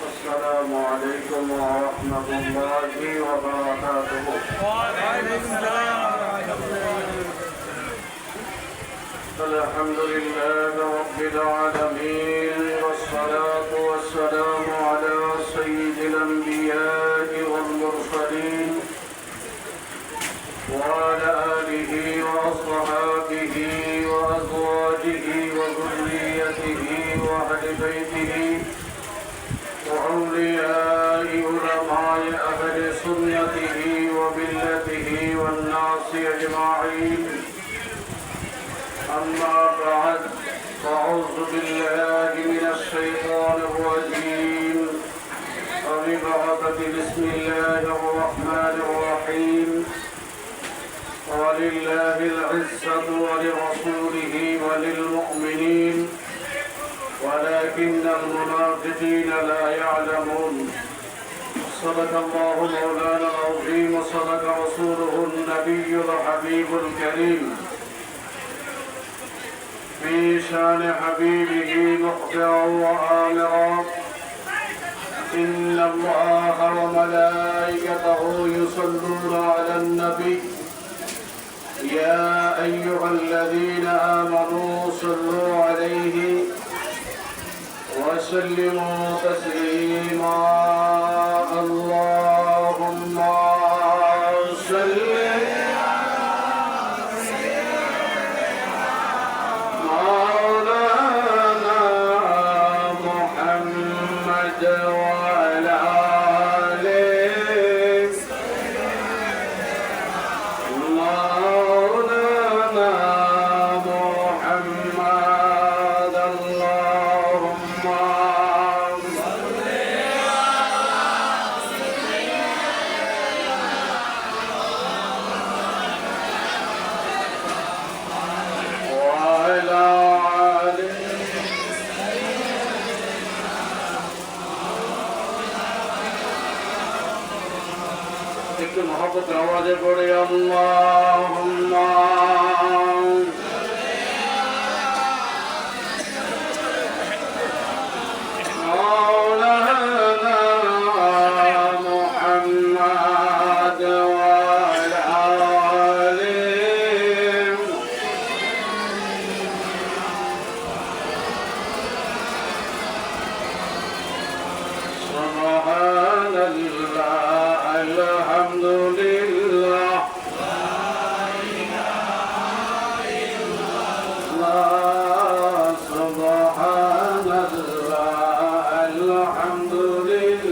السلام عليكم ورحمة الله وبركاته. وعليكم السلام ورحمة الله. الحمد لله رب العالمين، والصلاة والسلام على سيد الأنبياء والمرسلين وعلى آله وأصحابه وأزواجه وذريته وأهل بيته وأولياء علماء أهل سنته وملته والناس أجمعين. أما بعد، فأعوذ بالله من الشيطان الرجيم وببركة بسم الله الرحمن الرحيم. ولله العزة ولرسوله وللمؤمنين ولكن المنافقين لا يعلمون. صدق الله مولانا العظيم وصدق رسوله النبي الحبيب الكريم في شان حبيبه مخبرا وآمرا: إن الله وملائكته يصلون على النبي يا أيها الذين آمنوا صلوا عليه وسلموا تسليما. اللهم صل مولانا محمد وعلى آله مولانا محمد. اللهم وعلى آله একটু মহব্বত আওয়াজে পড়ে আল্লাহুম্মা مولانا محمد وعلى آله سبحان الله الحمد لله سبحان الله الحمد لله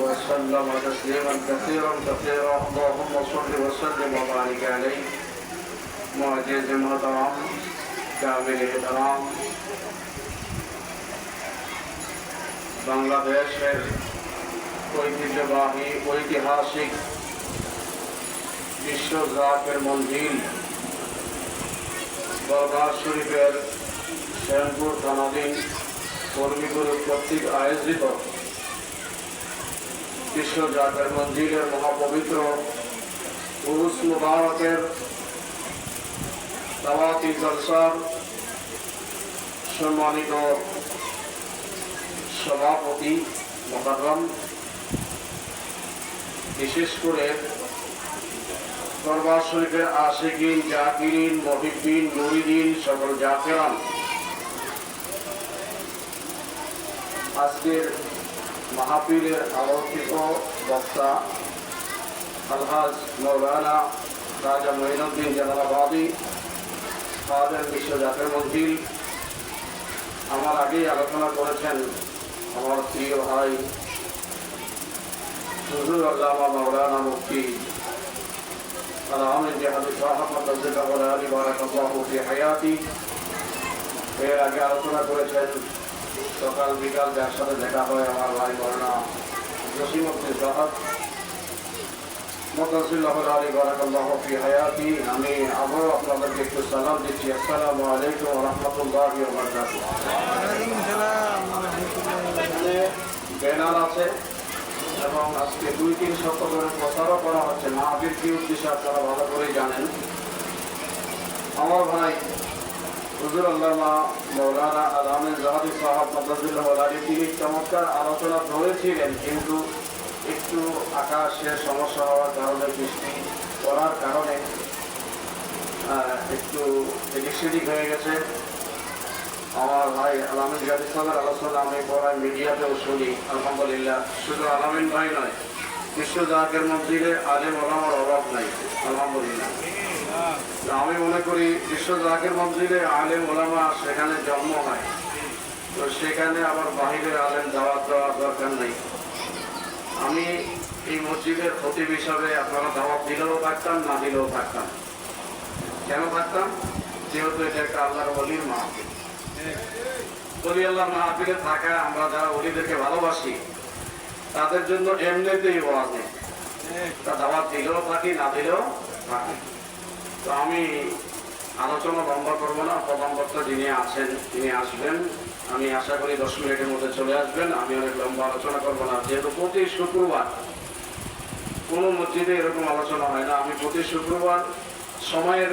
وسلم تسليما كثيرا كثيرا. اللهم صل وسلم وبارك عليه. معزز محترم কামিল ইহতরাম, বাংলাদেশের ঐতিহ্যবাহী ঐতিহাসিক বিশ্ব জাকের মঞ্জিল দরবার শরীফের শ্যামপুর থানাধীন কর্মীগুরু কর্তৃক আয়োজিত বিশ্ব জাকের মঞ্জিলের মহাপবিত্র উরুস মুবারকের দাওয়াতি জলসার সম্মানিত সভাপতি মোকাররম, বিশেষ করে দরবার শরীফের আশিকিন, জাকিরিন, মহিবিন, মুরিদিন, সকল জাকেরান, আজকের মাহফিলের আলোকিত বক্তা আলহাজ মৌলানা রাজা মঈনুদ্দিন জালালাবাদী, আমাদের বিশ্ব জাকের মঞ্জিল, আমার আগেই আলোচনা করেছেন আমার প্রিয় ভাই হুজুর আল্লামা মাওলানা মুফতি আল-আমিন জিহাদি সাহেব মাদ্দাজিল্লাহু আলী বারাকাল্লাহু ফি হায়াতি। এর আগে আলোচনা করেছেন, সকাল বিকাল যার সাথে দেখা হয় আমার ভাই মাওলানা জসিমউদ্দিন সাহেব মাদ্দাজিল্লাহু আলী বারাকাল্লাহু ফি হায়াতি। আমি আবারও আপনাদেরকে একটু সালাম দিচ্ছি। আসসালামু আলাইকুম ওয়া রাহমাতুল্লাহি ওয়া বারাকাতুহু। এখানে ব্যানার আছে এবং আজকে 2-3 সপ্তাহ ধরে প্রচারও করা হচ্ছে। মাহফিল কি উদ্দেশ্যে আপনারা ভালো করেই জানেন। আমার ভাই হুজুর আল্লামা মৌলানা আল-আমিন জিহাদি সাহেব মাদ্দাজিল্লাহু আলী তিনি চমৎকার আলোচনা ধরেছিলেন, কিন্তু একটু আকাশের সমস্যা হওয়ার কারণে, বৃষ্টি পড়ার কারণে একটু এদিক সেদিক হয়ে গেছে। আমার ভাই আল-আমিন জিহাদি সাহেবের আলোচনা আমি পড়াই মিডিয়াতেও শুনি, আলহামদুলিল্লাহ। শুধু আল-আমিন ভাই নয়, বিশ্ব জাকের মঞ্জিলে আলেম ওলামার অভাব নাই, আলহামদুলিল্লাহ। আমি মনে করি বিশ্ব জাকের মঞ্জিলে আলেম ওলামা সেখানে জন্ম হয়, তো সেখানে আবার বাহিরের আলেম দাওয়াত দেওয়ার দরকার নেই। আমি এই মসজিদের খতিব হিসাবে আপনারা দাওয়াত দিলেও থাকতাম, না দিলেও থাকতাম। কেন থাকতাম? যেহেতু এটা একটা আল্লাহর ওলির মাহফিল। ওলি আল্লাহর মাহফিলে থাকা, আমরা যারা ওলিদেরকে ভালোবাসি তাদের জন্য এমনিতেই ওয়াজ নেই, তা দাওয়াত দিলেও থাকি, না দিলেও থাকি। তো আমি আলোচনা লম্বা করবো না। প্রথম বক্তা যিনি আছেন তিনি আসবেন, আমি আশা করি 10 মিনিটের মধ্যে চলে আসবেন। আমি অনেক লম্বা আলোচনা করবো না, যেহেতু প্রতি শুক্রবার কোনো মসজিদে এরকম আলোচনা হয় না। আমি প্রতি শুক্রবার সময়ের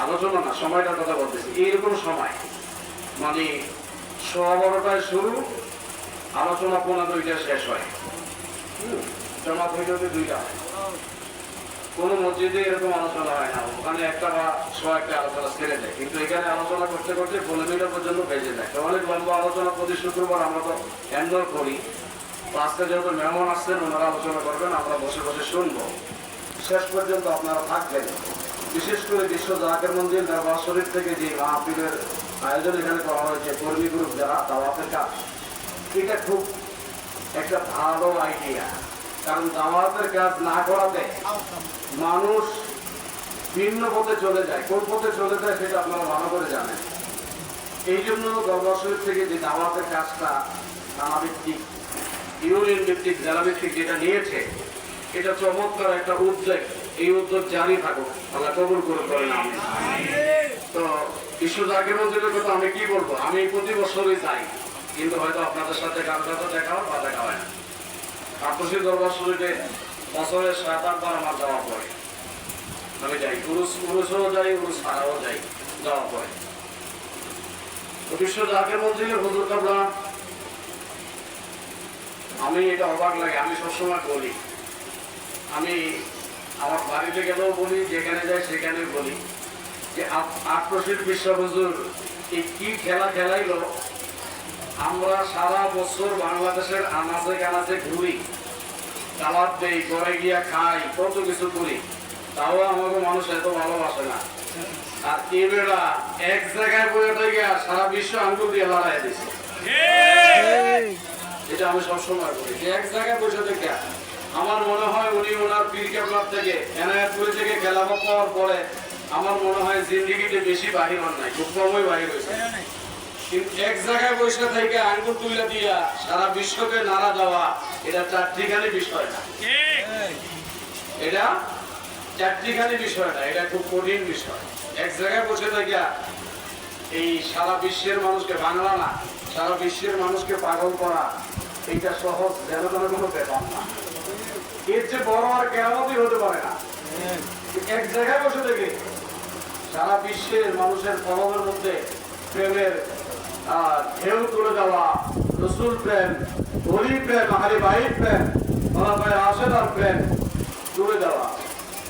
আলোচনা না, সময়টার কথা বলতেছি, এইরকম সময় মানে 11:15টায় শুরু, আলোচনা 1:15টায় শেষ হয়। জমাত হইতে হতে 2টা হয়। কোনো মসজিদে এরকম আলোচনা হয় না, ওখানে 1টা বা 100-1টা আলোচনা ছেড়ে দেয়, কিন্তু এখানে আলোচনা করতে করতে 15 মিনিট পর্যন্ত বেজে যায়। তো অনেক লম্বা আলোচনা প্রতি শুক্রবার আমরা তো এনজয় করি। তো আজকে যেহেতু মেহমান আসছেন, ওনারা আলোচনা করবেন, আমরা বসে বসে শুনবো। শেষ পর্যন্ত আপনারা থাকবেন। বিশেষ করে বিশ্ব জাকের মঞ্জিল দরবার শরীফ থেকে যে মাহফিলের আয়োজন এখানে করা হয়েছে, কর্মী গ্রুপ যারা দাওয়াতের কাজ, এটা খুব একটা ভালো আইডিয়া। কারণ দাওয়াতের কাজ না করাতে মানুষ ভিন্ন পথে চলে যায়। কোন পথে চলে যায় সেটা আপনারা ভালো করে জানেন। এই জন্য দরবার শরীফ থেকে যে দাওয়াতের কাজটা থানা ভিত্তিক, ইউনিয়ন ভিত্তিক, জেলা ভিত্তিক যেটা নিয়েছে, এটা চমৎকার একটা উদ্যোগ। এই উদ্যোগ জারি থাকুক, আল্লাহ কবুল করেন। আমি তো বিশ্ব জাকের মঞ্জিলের কথা আমি কি বলবো, আমি প্রতি বছরই যাই, কিন্তু হয়তো আপনাদের সাথে কারোর সাথে দেখা হয় বা দেখা হয় না। কাপুসি দরবার শরীফে বছরের 7-8 বার আমার যাওয়া পড়ে। আমি যাই, উরুসও যাই, উরুস ছাড়াও যাই, যাওয়া পড়ে। তো বিশ্ব জাকের মঞ্জিলে হুজুর কাবলা, আমি এটা অবাক লাগে, আমি সবসময় বলি, আমি আমার বাড়িতে গেলেও বলি, যেখানে যাই সেখানে বলি যে আক্রোশিত বিশ্ব হুজুর এই কি খেলা খেলাইলো। আমরা সারা বছর বাংলাদেশের আনাচে কানাচে ঘুরি, দাওয়াত দেই, ঘরে গিয়া খাই, কত কিছু করি, তাও আমাকে মানুষ এত ভালোবাসে না। আর এ বেড়া এক জায়গায় বইটা গিয়া সারা বিশ্ব আঙ্গুল দিয়ে লড়াই দিছে। এটা আমি সবসময় বলি যে এক জায়গায় বসে থেকে আমার মনে হয় উনি ওনার পীর কেবলার থেকে, এনায়েতপুর থেকে খেলাফা পাওয়ার পরে আমার মনে হয় জিন্দিগিতে বেশি বাহির হন নাই, খুব কমই বাহির হয়েছে। কিন্তু এক জায়গায় বসে থেকে আঙ্গুল তুলে দিয়া সারা বিশ্বকে নাড়া দেওয়া, এটা চারটিখানি বিষয় না, এটা চারটিখানি বিষয় না, এটা খুব কঠিন বিষয়। এক জায়গায় বসে থেকে এই সারা বিশ্বের মানুষকে, বাংলা না সারা বিশ্বের মানুষকে পাগল করা, এইটা সহজ যেন কোনো ব্যাপার না। এর চেয়ে বড় আর কেমনই হতে পারে না। এক জায়গায় বসে থেকে সারা বিশ্বের মানুষের কলমের মধ্যে প্রেমের ঢেউ তুলে দেওয়া, রসুল প্রেম, হরি প্রেম, আহলে বাইত প্রেম, খোলাফায়ে রাশেদার প্রেম তুলে দেওয়া।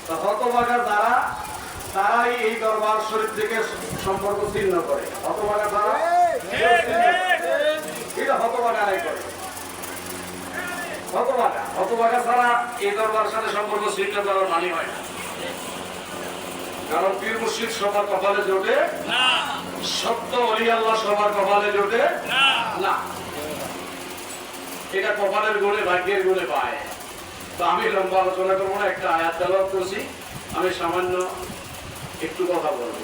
তো হতভাগা যারা, তারাই এই দরবার শরীফ থেকে সম্পর্ক ছিন্ন করে। হতভাগা যারা এটা হতভাগারাই করে। হতভাগা ছাড়া এই দরবার সাথে সম্পর্ক ছিন্ন করার মানি হয় না। কারণ পীর মুর্শিদ সবার কপালে জোটে না, সত্য ওলি আল্লাহ সবার কপালে জোটে না। এটা কপালের গুণে, ভাগ্যের গুণে পায়। তো আমি লম্বা আলোচনা করবো না, একটা আয়াত তেলাওয়াত করছি, আমি সামান্য একটু কথা বলবো।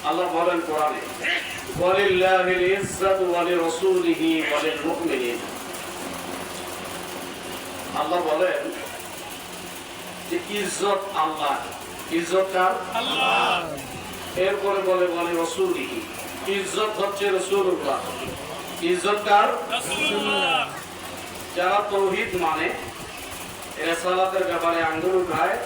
আল্লাহ বলেন কোরআনে, ওয়ালিল্লাহিল ইজ্জাতু ওয়া লিরাসূলিহি ওয়া লিল মুমিনিন। আল্লাহ বলেন যে ইজ্জত আল্লাহ, ইজ্জত কার? আল্লাহ। এরপরে বলে রাসূলিহি, ইজ্জত হচ্ছে রাসূলুল্লাহ। ইজ্জত কার? রাসূলুল্লাহ। যারা তাওহীদ মানে, রিসালাতের ব্যাপারে আঙ্গুল উঠায়,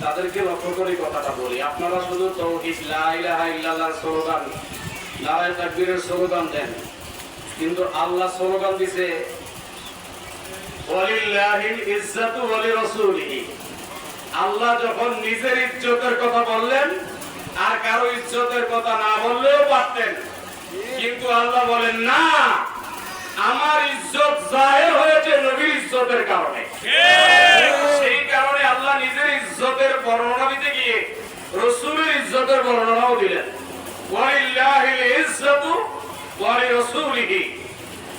তাদেরকে লক্ষ্য করে কথাটা বলি। আপনারা শুধু তাওহীদ লা ইলাহা ইল্লাল্লাহর স্লোগান, নারায়ে তাকবীরের স্লোগান দেন, কিন্তু আল্লাহ স্লোগান দিছে ওয়ালিল্লাহিল ইজ্জাতু ওয়া লিরাসূলিহি। আল্লাহ যখন নিজের ইজ্জতের কথা বললেন, আর কারো ইজ্জতের কথা না বললেও পারতেন, কিন্তু আল্লাহ বলেন না, আমার ইজ্জত জাহের হয়েছে নবীর ইজ্জতের কারণে। সেই কারণে আল্লাহ নিজের ইজ্জতের বর্ণনা দিতে গিয়ে রাসূলের ইজ্জতের বর্ণনাও দিলেন। ওয়ালিল্লাহিল ইজ্জাতু ওয়া লিরাসূলিহি।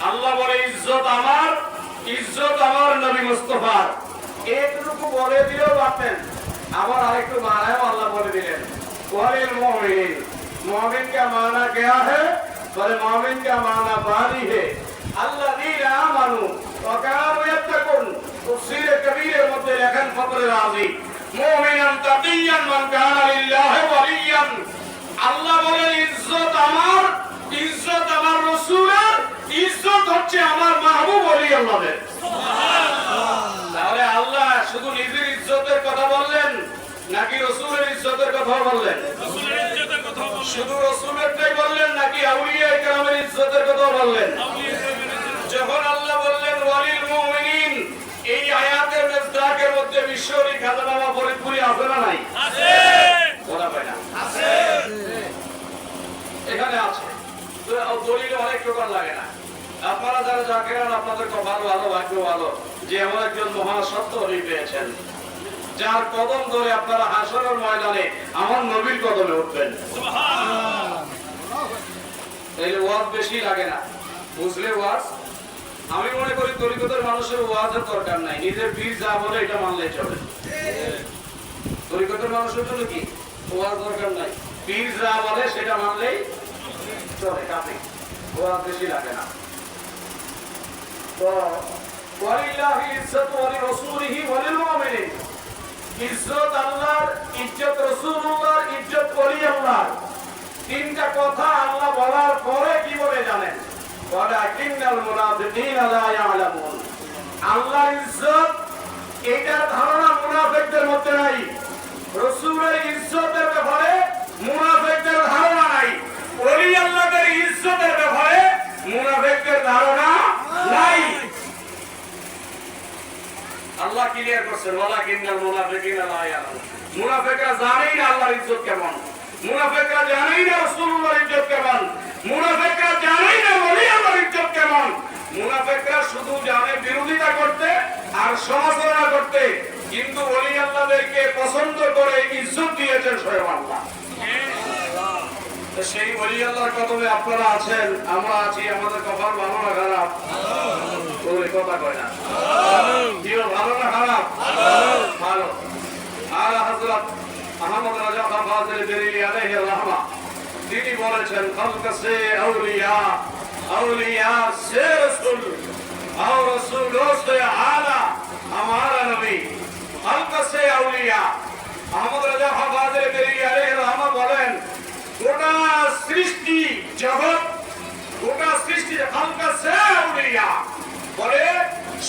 আল্লাহ বলে ইজ্জত আমার, ইজ্জত আমার নবী মুস্তাফার। এইটুকু বলে দিলেও পারতেন, আবার আরেকটু মানায়ও আল্লাহ বলে দিলেন ওয়ালিল মুমিনিন। মুমিন का माना क्या है? बोले मुमिन का माना बारी है আল্লাযীনা আমানু ওয়া কানু ইয়াত্তাকুন। তাফসীর কবীরের মধ্যে লেখেন ফখরে রাজি, মুমিনান তাকিয়ান মান কানা লিল্লাহি ওয়ালিয়ান। আল্লাহ বলেন ইজ্জত আমার, ইজ্জত আমার রাসূলের, ইজ্জত হচ্ছে আমার মাহবুব ওলি আল্লাহর। সুবহানাল্লাহ। তাহলে আল্লাহ শুধু নিজের ইজ্জতের কথা বললেন নাকি রাসূলের ইজ্জতের কথা বললেন? রাসূলের ইজ্জতের কথা বললেন। শুধু রাসূলেরটাই বললেন নাকি আউলিয়া কেরামের ইজ্জতের কথা বললেন? যখন আল্লাহ বললেন ওয়ালিল মুমিনিন, এই আয়াতের মিসদাকের মধ্যে বিশ্বরী খাজানামা ফরিদপুরি আছে না নাই? আছে। বলা হয় না? আছে। এখানে আছে। তো দলিল অনেক প্রকার লাগে না। আপনারা যারা জাকিরান, আপনাদের কপাল ভালো, ভাগ্য ভালো যে এমন একজন মহা সত্য ওলি পেয়েছেন, যার কদম ধরে আপনারা হাসরের ময়দানে আমার নবীর কদমে উঠবেন। সুবহানাল্লাহ। এই ওয়াজ বেশি লাগে না, বুঝলে ওয়াজ। আমি মনে করি তরিকতের মানুষের ওয়াজের দরকার নাই, নিজের পীর যা বলে এটা মানলেই চলে। তরিকতের মানুষের জন্য কি ওয়াজ দরকার নাই, পীর যা বলে সেটা মানলেই চলে, কাফি। ওয়াজ বেশি লাগে না। তো ওয়ালিল্লাহি ইজ্জাতু ওয়া লিরাসূলিহি ওয়া লিল মুমিনিন। ইজ্জত আল্লাহর, ইজ্জত রাসূলুল্লাহর, ইজ্জত ওলি আল্লাহর। তিনটা কথা আল্লাহ বলার পরে কি বলে জানেন? ওয়ালাকিন্নাল মুনাফিকিনা লা ইয়ালামুন। আল্লাহর ইজ্জত এটার ধারণা মুনাফিকদের মধ্যে নাই। রাসূলের ইজ্জতের ব্যাপারে মুনাফিকদের ধারণা নাই। ওলি আল্লাহর ইজ্জতের ব্যাপারে মুনাফিকদের ধারণা নাই। আল্লাহ ক্লিয়ার করছেন, ওয়ালাকিন্নাল মুনাফিকিনা লা ইয়ালামুন। মুনাফিকরা জানেই না আল্লাহর ইজ্জত কেমন, মুনাফিকরা জানেই না রাসূলুল্লাহর ইজ্জত কেমন, মুনাফিকরা জানেই না ওলি আল্লাহর ইজ্জত কেমন। মুনাফিকরা শুধু জানে বিরোধিতা করতে আর সমালোচনা করতে, কিন্তু ওলি আল্লাহদেরকে পছন্দ করে ইজ্জত দিয়েছেন স্বয়ং আল্লাহ। সেই ওলি আল্লাহর কদমে আপনারা আছেন, আমরা আছি, আমাদের কপাল ভালো না খারাপ? ওই কথা কয় না, ভালো না খারাপ? ভালো। আর হযরত আহমদ রাজা খান ফাজিল বেরেলী আলাইহি রাহমা তিনি বলেছেন, খালক সে আউলিয়া, আউলিয়া সে রাসূল, আর রাসূলোं से आला हमारा नबी। খালক সে আউলিয়া, আহমদ রাজা খান ফাজিল বেরেলী আলাইহি রাহমা বলেন, গোটা সৃষ্টি জগৎ, গোটা সৃষ্টি খালক সে আউলিয়া বলে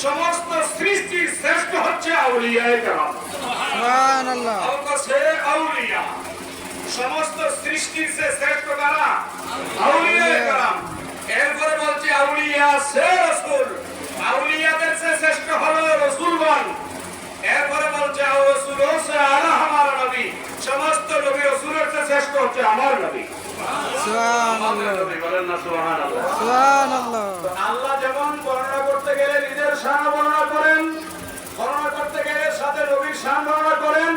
সমস্ত সৃষ্টির শ্রেষ্ঠ হচ্ছে আউলিয়ায়ে কেরাম। সুবহানাল্লাহ। খালক সে আউলিয়া, সমস্ত সৃষ্টির চেয়ে শ্রেষ্ঠ কারা? আউলিয়ায়ে কেরাম। এরপরে বলছে আউলিয়া সে রাসূল, আউলিয়াদের চেয়ে শ্রেষ্ঠ হলো রাসূলগণ। এরপরে বলছে আর রাসূল সে আলা হামারা নবী, সমস্ত নবী রাসূলের চেয়ে শ্রেষ্ঠ হচ্ছে আমার নবী। সুবহানাল্লাহ, নবী বলেন না সুবহানাল্লাহ। সুবহানাল্লাহ। তো আল্লাহ যেমন বর্ণনা করতে গেলে নিজের শান বর্ণনা করেন, বর্ণনা করতে গেলে সাথে নবীর শান বর্ণনা করেন,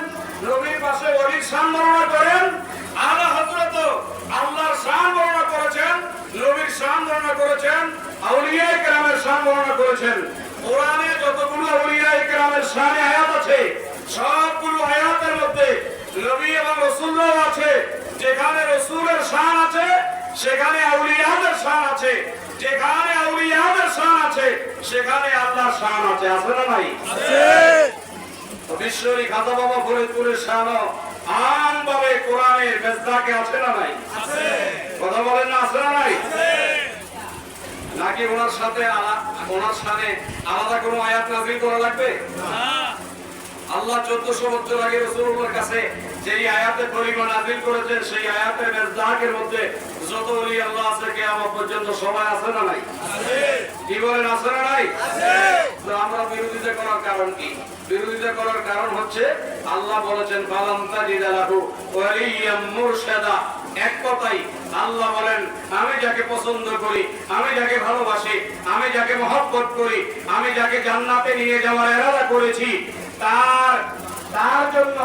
নবীর পাশে ওলির শান বর্ণনা করেন। আলা হযরত আল্লাহর শান বর্ণনা করেছেন, নবীর শান বর্ণনা করেছেন, আউলিয়ায়ে কেরামের শান বর্ণনা করেছেন। কোরআনে যতগুলো আউলিয়ায়ে কেরামের শানে আয়াত আছে, সবগুলো আয়াতের মধ্যে নবী এবং রাসূলও আছে। যেখানে রাসূলের শান আছে সেখানে আউলিয়াদের শান আছে, যেখানে আউলিয়াদের শান আছে সেখানে আল্লাহর শান আছে। আছে না নাই? আছে। তো বিশ্বরী খাজা বাবা ফরিদপুরের শানও আমভাবে কোরআনের মেজদাকে আছে না নাই? আছে। কথা বলেন না আছে না নাই? নাকি ওনার সাথে ওনার শানে আলাদা কোনো আয়াত নাযিল করা লাগবে? আল্লাহ 1400 বছর আগে রাসূলুল্লাহর কাছে যেই আয়াতের পরিমাণ নাযিল করেছেন সেই আয়াতের মেজদাকের মধ্যে যত ওলি আল্লাহ আছে কিয়ামত পর্যন্ত সবাই আছে না নাই? আছে। কি বলেন আছে না নাই? আছে। তো আমরা বিরোধিতা করার কারণ কি? বিরোধিতা করার কারণ হচ্ছে আল্লাহ বলেছেন ফালাম তাজিদা লাহু ওয়ালিয়াম মুরশিদা। এক কথাই আল্লাহ বলেন আমি যাকে পছন্দ করি, আমি যাকে ভালোবাসি, আমি যাকে মহব্বত করি, আমি যাকে জান্নাতে নিয়ে যাওয়ার ইরাদা করেছি তার জন্য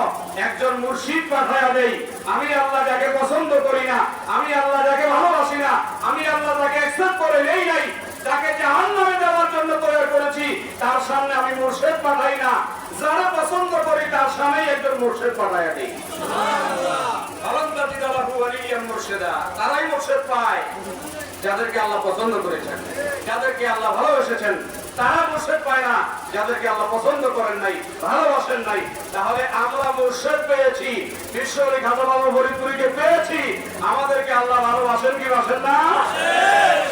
একজন মুর্শিদ পাঠায়া দেই। আমি আল্লাহ যাকে পছন্দ করি না, আমি আল্লাহ যাকে ভালোবাসি না, আমি আল্লাহ যাকে অ্যাকসেপ্ট করে নেই নাই, যাকে জাহান্নামে যাওয়ার জন্য তৈরি করেছি, তার সামনে আমি মুর্শিদ পাঠাই না। যারা পছন্দ করি তার সামনেই একজন মুর্শিদ পাঠায়া দেই। সুবহানাল্লাহ। আলহামদুলিল্লাহু ওয়ালিয়াম মুর্শিদা, তারাই মুর্শিদ পায় যাদেরকে আল্লাহ পছন্দ করেছেন, যাদেরকে আল্লাহ ভালোবেসেছেন। তারা মুর্শিদ পায় না যাদেরকে আল্লাহ পছন্দ করেন নাই, ভালোবাসেন নাই। তাহলে আমরা মুর্শিদ পেয়েছি, বিশ্বরী খাজা বাবা ফরিদপুরীকে পেয়েছি, আমাদেরকে আল্লাহ ভালোবাসেন কি বাসেন না?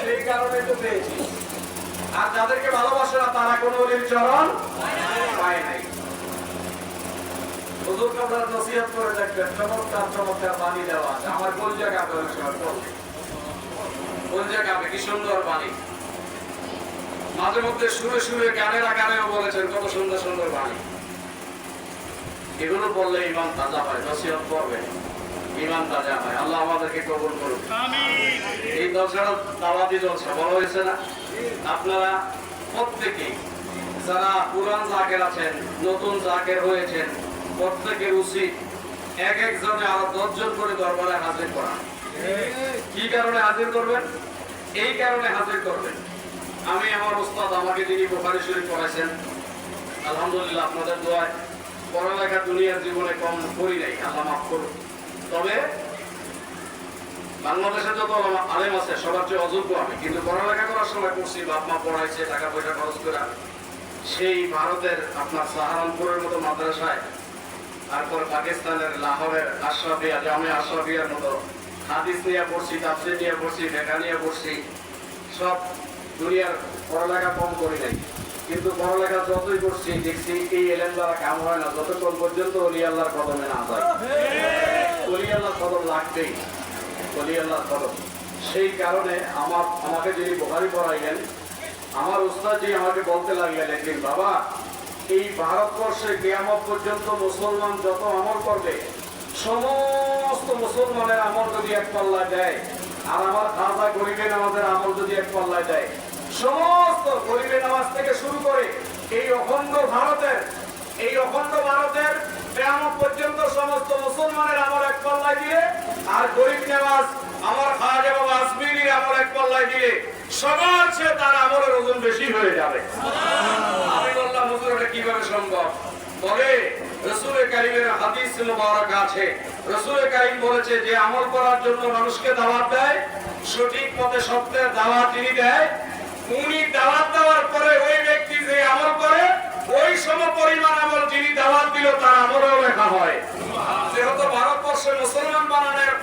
সেই কারণে তো পেয়েছি। আর যাদেরকে ভালোবাসে না তারা কোনো ওলির চরণ পায় নাই। হুজুর কাবলার নসিহত করে দেখবেন, চমৎকার চমৎকার বাণী দেওয়া আছে। আমার কলজা কাঁপে অনেক সময়, কলজা কাঁপে, কি সুন্দর বাণী। মাঝে মধ্যে সুরে সুরে গানের আকারেও বলেছেন কত সুন্দর সুন্দর বাণী। এগুলো বললে ইমান তাজা হয়, নসিহত করবে ইমান তাজা হয়। আল্লাহ আমাদেরকে কবুল করুন। এই দশটা দাওয়াতি জলসা বড় হয়েছে না? আপনারা প্রত্যেকেই যারা পুরান জাকের আছেন, নতুন জাকের হয়েছেন, প্রত্যেকের উচিত এক একজনে আরো 10 জন করে দরবারে হাজির করা। কি কারণে হাজির করবেন? এই কারণে হাজির করবেন, আমি আমার উস্তাদ আমাকে যিনি বুখারী শরীফ পড়াইছেন, আলহামদুলিল্লাহ আপনাদের দোয়ায় পড়ালেখা দুনিয়ার জীবনে কম করি নাই, আল্লাহ মাফ করুন। তবে বাংলাদেশে যত আলেম আছে সবার চেয়ে অযোগ্য আমি, কিন্তু পড়ালেখা করার সময় করছি, বাপ মা পড়াইছে, টাকা পয়সা খরচ করে। সেই ভারতের আপনার সাহারানপুরের মতো মাদ্রাসায়, তারপর পাকিস্তানের লাহোরের আশরাফিয়া, জামে আশরাফিয়ার মতো হাদিস নিয়ে পড়ছি, তাফসীর নিয়ে পড়ছি, ফিকহ নিয়ে পড়ছি। সব দুনিয়ার পড়ালেখা কম করি নাই, কিন্তু পড়ালেখা যতই করছি দেখছি এই এলেম দ্বারা কাম হয় না যতক্ষণ পর্যন্ত ওলি আল্লাহর কদমে না যায়। ওলি আল্লাহর কদম লাগবেই, ওলি আল্লাহর কদম। সেই কারণে আমাকে যিনি বুখারী পড়াইলেন, আমার উস্তাদজি আমাকে বলতে লাগলেন একদিন, বাবা এই ভারতবর্ষে কিয়ামত পর্যন্ত মুসলমান যত আমল করবে, সমস্ত মুসলমানের আমল যদি এক পাল্লায় দেয়, আর আমার খাজা গরিবে নামাজের আমল যদি এক পাল্লায় দেয়, সমস্ত গরিবে নামাজ থেকে শুরু করে এই অখণ্ড ভারতের কিয়ামত পর্যন্ত সমস্ত মুসলমানের আমল এক পাল্লায় দিয়ে, আর গরিব নামাজ আমার খাজা বাবা আজমিরির আমল এক পাল্লায় দিয়ে সবার চেয়ে তার আমলের ওজন বেশি হয়ে যাবে। আমি বললাম হুজুর এটা কিভাবে সম্ভব? বলে রাসূল কারীমের হাদিস মুবারক আছে, রাসূল কারীম বলেছে যে আমল করার জন্য মানুষকে দাওয়াত দেয়, সঠিক পথে সত্যের দাওয়াত যিনি দেয়, উনি দাওয়াত দেওয়ার পরে ওই ব্যক্তি যে আমল করে ওই সমপরিমাণ আমল যিনি দাওয়াত দিল তার আমলেও লেখা হয়। যেহেতু ভারতবর্ষে মুসলমান বানানোর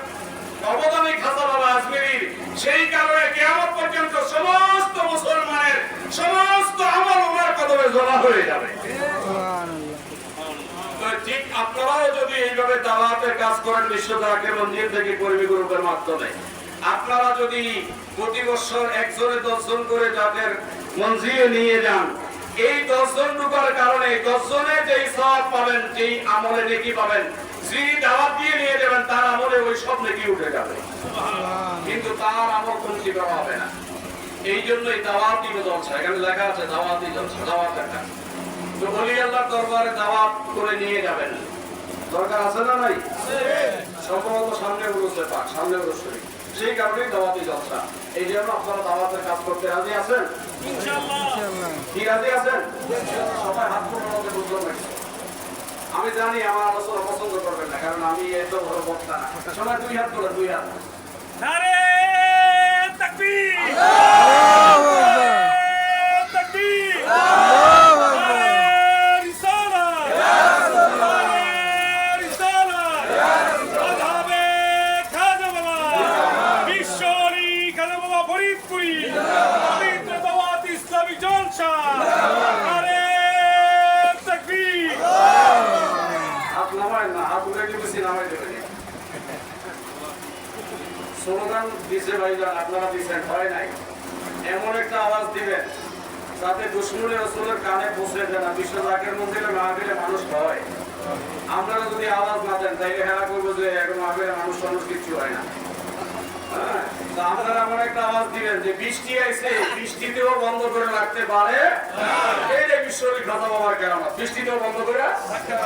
অবদানী খাজা বাবা আজমিরির, সেই কারণে কিয়ামত পর্যন্ত সমস্ত মুসলমানের সমস্ত আমল ওনার কদমে জমা হয়ে যাবে। ঠিক আপনারাও যদি এইভাবে দাওয়াতের কাজ করেন বিশ্ব দাওয়াতের মন্দির থেকে কর্মী গ্রুপের মাধ্যমে, আপনারা যদি প্রতি বছর একজনে 10 জন করে যাদের মঞ্জিলে নিয়ে যান, এই 10 জন ঢুকার কারণে 10 জনে যেই সওয়াব পাবেন, যেই আমলে নেকি পাবেন, যিনি দাওয়াত দিয়ে নিয়ে যাবেন তার আমলে ওই সব নেকি উঠে যাবে, কিন্তু তার আমল কমতি করা হবে না। এই জন্যই দাওয়াতি জলসা, এখানে লেখা আছে দাওয়াতি জলসা, দাওয়াত একটা। তো ওলি আল্লাহর দরবারে দাওয়াত করে নিয়ে যাবেন, দরকার আছে না নাই? সম্ভবত সামনে উরুসে পাক, সামনে উরুস শরীফ, সেই কারণেই দাওয়াতি জলসা। এই জন্য আপনারা দাওয়াতের কাজ করতে রাজি আছেন? ইনশাআল্লাহ। কি রাজি আছেন? সবাই হাত তোলাতে বুঝলাম না। আমি জানি আমার আলোচনা পছন্দ করবেন না, কারণ আমি এত বড় বক্তা না। সবাই 2 হাত তোলেন, 2 হাত। নারে তাকবীর, আল্লাহু আকবার। তাকবীর, আল্লাহু আকবার। নারে রিসালাত, নারে রিসালাত, আযহাবে খাজা বাবা, বিশ্বরী খাজা বাবা ফরিদপুরি, পবিত্র দাওয়াত ইসলামী জলসা, নারে তাকবীর। হাত নামায় না, হাত উঠে বেশি নামাই দেবেন। স্লোগান দিছে ভাইজান, আপনারা দিচ্ছেন, হয় নাই। এমন একটা আওয়াজ দিবেন যাতে দুশ্মনী রাসূলের কানে পৌঁছে যায় না। বিশ্ব জাকের মন্দিরে মাহফিলে মানুষ হয়, আপনারা যদি আওয়াজ না দেন তাইলে হেরা করবো যে এখন মাহফিলে মানুষ কিছু হয় না। হ্যাঁ, তা আপনারা এমন একটা আওয়াজ দিবেন যে বৃষ্টি আইছে, বৃষ্টিতেও বন্ধ করে রাখতে পারে। এইটাই বিশ্বরী খাজা বাবার কেরামত, বৃষ্টিতেও বন্ধ করে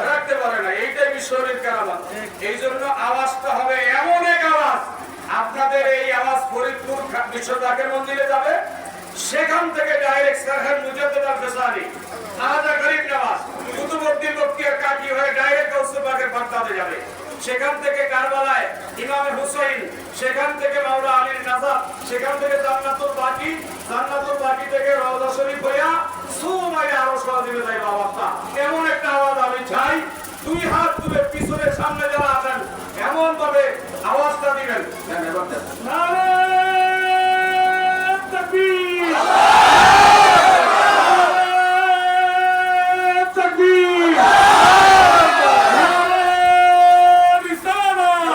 রাখতে পারে না, এইটাই বিশ্বরীর কেরামত। এই জন্য আওয়াজটা হবে এমন এক আওয়াজ, আপনাদের এই আওয়াজ ফরিদপুর বিশ্ব জাকের মন্দিরে যাবে, সেখান থেকে ডাইরেক্ট সাহেব মুজাদ্দেদ আল ফেসানি, খাজা গরিব নওয়াজ, কুতুবউদ্দিন বখতিয়ার কাকি হয়ে ডাইরেক্ট গাউসে পাকের বাগদাদে যাবে। সেখান থেকে কারবালায় ইমামে হুসাইন, সেখান থেকে মাওলা আলীর নাজাত, সেখান থেকে জান্নাতুল বাকি, জান্নাতুল বাকি থেকে রওজা শরীফ হইয়া সুমাইয়া আরো সহজে যাইবা অবস্থা। এমন একটা আওয়াজ আমি চাই, 2 হাত তুলে পিছনে সামনে যারা আছেন এমন ভাবে আওয়াজটা দিবেন। নারে তাকবীর, নারে তাকবীর, নারে রিসালাত,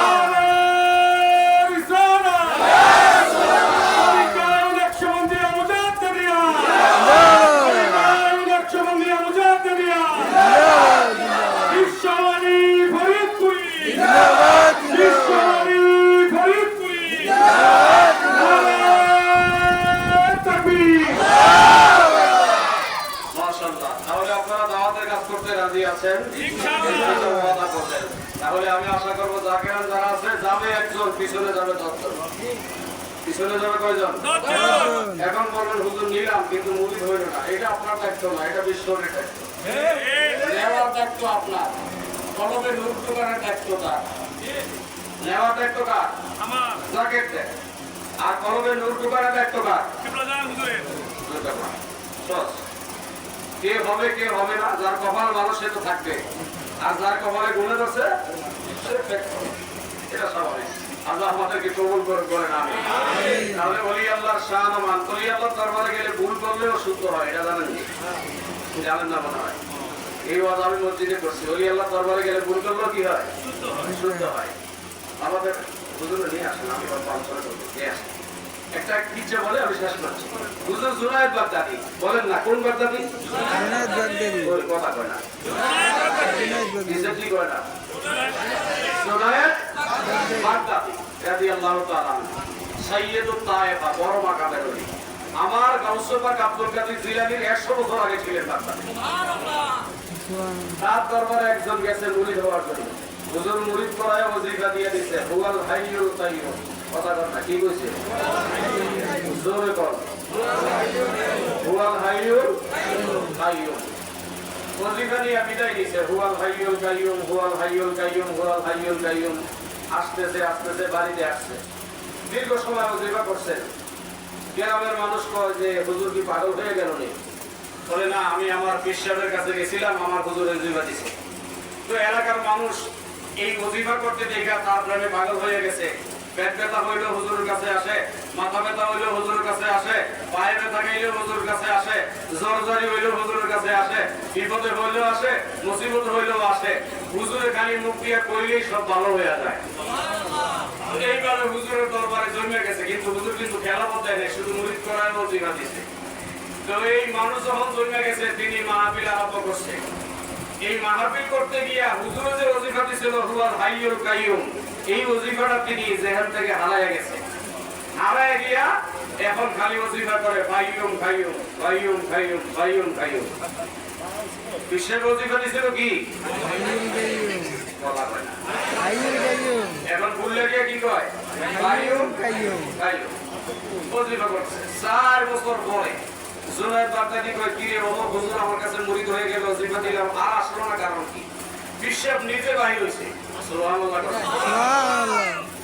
নারে রিসালাত, লক্ষ্যবন্দিয়া মুজাদ্দিদিয়া, লক্ষ্যবন্দিয়া মুজাদ্দিদিয়া, বিশ্বরী ফরিদপুরি, বিশ্বরী ফরিদপুরি, নারে তাকবীর। মাশাআল্লাহ। তাহলে আপনারা দাওয়াতের কাজ করতে রাজি আছেন? ইনশাআল্লাহ। ওয়াদা করবেন। তাহলে আমি আশা করব জাকিরান যারা আছে যাবে একজন, পিছনে যাবে 10 জন। পিছনে যাবে কয়জন? 10 জন। এখন বলবেন হুজুর নিলাম কিন্তু মুরিদ হইল না, এটা আপনার দায়িত্ব না, এটা বিশ্বরের দায়িত্ব। নেওয়ার দায়িত্ব আপনার, কলমে নূর দোকানের দায়িত্ব তার। নেওয়ার দায়িত্ব কার? আমার জাকের দেয়। আর কলমে নূর দোকানের দায়িত্ব কার? কিবলাদার হুজুরের। সস। কে হবে কে হবে না, যার কপাল ভালো সে তো থাকবে, আর যার কপালে গুণে আছে সে ত্যাগ করবে। এটা স্বাভাবিক। আল্লাহ আমাদেরকে কবুল করেন, আমিন। তাহলে ওলি আল্লাহর শান ও মান, ওলি আল্লাহর দরবারে গেলে ভুল করলেও শুদ্ধ হয়, এটা জানেন কি? জানেন না মনে হয়? এই ওয়াজ আমি মসজিদে করছি, ওলি আল্লাহর দরবারে গেলে ভুল করলেও কি হয়? শুদ্ধ হয়। আমাদের হুজুরে নিয়ে আসেন, আমি অঞ্চলে করবো, নিয়ে আসেন। একটা কিচ্ছে বলে আমি শেষ করছি। হুজুর জুনায়েদ বাগদাদি বলেন না, কোন বাগদাদি? জুনায়েদ বাগদাদি। ওই কথা কয় না, জুনায়েদ বাগদাদি। কিসে কি কয় না? জুনায়েদ বাগদাদি রাদিয়াল্লাহু তাআলা আনহু, সাইয়্যিদুত তায়েফা, বড় মাকামের ওলি। আমার গাউসে পাক আব্দুল কাদের জিলানীর 100 বছর আগে ছিলেন বাগদাদি। তার দরবারে একজন গেছে মুরিদ হওয়ার জন্য। হুজুর মুরিদ করায় ওজিফা দিয়ে দিচ্ছে, হুয়াল হাইয়ুল কাইয়ুম। কথা কথা কি কইছে? জোরে কর, হুয়াল হাইয়ুল কাইয়ুম। ওজিফা নিয়ে বিদায় নিছে, হুয়াল হাইয়ুল কাইয়ুম, হুয়াল হাইয়ুল কাইয়ুম, হুয়াল হাইয়ুল কাইয়ুম। আসতেছে আসতেছে বাড়িতে আসছে, দীর্ঘ সময় ওজিফা করছেন। গ্রামের মানুষ কয় যে হুজুর কি পাগল হয়ে গেল নি? বলে না, আমি আমার পীর সাহেবের কাছে গেছিলাম, আমার হুজুর ওজিফা দিছে। তো এলাকার মানুষ এই ওজিফা করতে দেখা তার প্রেমে পাগল হয়ে গেছে। পেট ব্যথা হইলেও হুজুরের কাছে আসে, মাথা ব্যথা হইলেও হুজুরের কাছে আসে, পায়ে ব্যথা গেলেও হুজুরের কাছে আসে, জ্বর জারি হইলেও হুজুরের কাছে আসে, বিপদে হইলেও আসে, মুসিবত হইলেও আসে। হুজুরে খালি মুখ দিয়ে কইলেই সব ভালো হয়ে যায়। এইভাবে হুজুরের দরবারে জমে গেছে, কিন্তু হুজুর কিন্তু খেলা পথে নেই, শুধু মুরিদ করার ওজিফা দিছে। তো এই মানুষ যখন জমে গেছে, তিনি মাহফিল আরম্ভ করছে। এই মাহফিল করতে গিয়া হুজুরে যে ওজিফা দিছিল হুয়াল হাইয়ুল কাইয়ুম, এই ওজিফাটা তিনি জেহেন থেকে হারায় গেছে। হারায় গিয়া এখন খালি ওজিফা করে কাইয়ুম কাইয়ুম কাইয়ুম কাইয়ুম কাইয়ুম কাইয়ুম। বিশ্বের ওজিফা দিছিল কি? বলা হয় না। এখন ভুললে গিয়ে কি কয়? কাইয়ুম কাইয়ুম কাইয়ুম। ওজিফা করছে 4 বছর পরে। জুনায়েদ বাগদাদি কয়, কি রে বাবা, হুজুর আমার কাছে মুরিদ হয়ে গেল, ওজিফা দিলাম, আর আসলো না, কারণ কি? বিশ্বের নিজে বাহির হইছে। সুবহানাল্লাহ।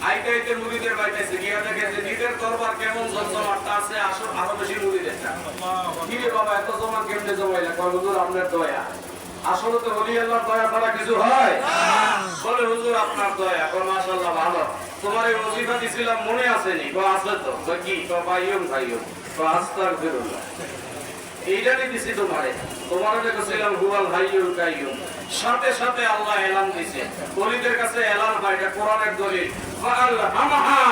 আইতে মুরিদের বাইতেছে, গিয়া দেখে যে নিজের দরবার কেমন জমজমাট, তার চেয়ে আরো বেশি মুরিদের। কি রে বাবা, এত জমা কেমনে জমাইলা? কয়, হুজুর আপনার দয়া। আসলে তো ওলি আল্লাহর দয়া ছাড়া কিছু হয়? বলে, হুজুর আপনার দয়া। কয়, মাশাআল্লাহ, ভালো। তোমার এই ওজিফা দিছিলাম, মনে আসেনি? কয়, আছে তো। কয়, কি? কয়, কাইয়ুম কাইয়ুম। কয়, আস্তাগফিরুল্লাহ। এইটাই দিছি তোমারে। তোমারে দেখেছিলাম হুয়াল হাইয়ুল কাইয়ুম। সাথে সাথে আল্লাহ এলান দিছে। ওলিদের কাছে এলান হয়, এটা কোরআনের দলিল। ফাআলহামাহা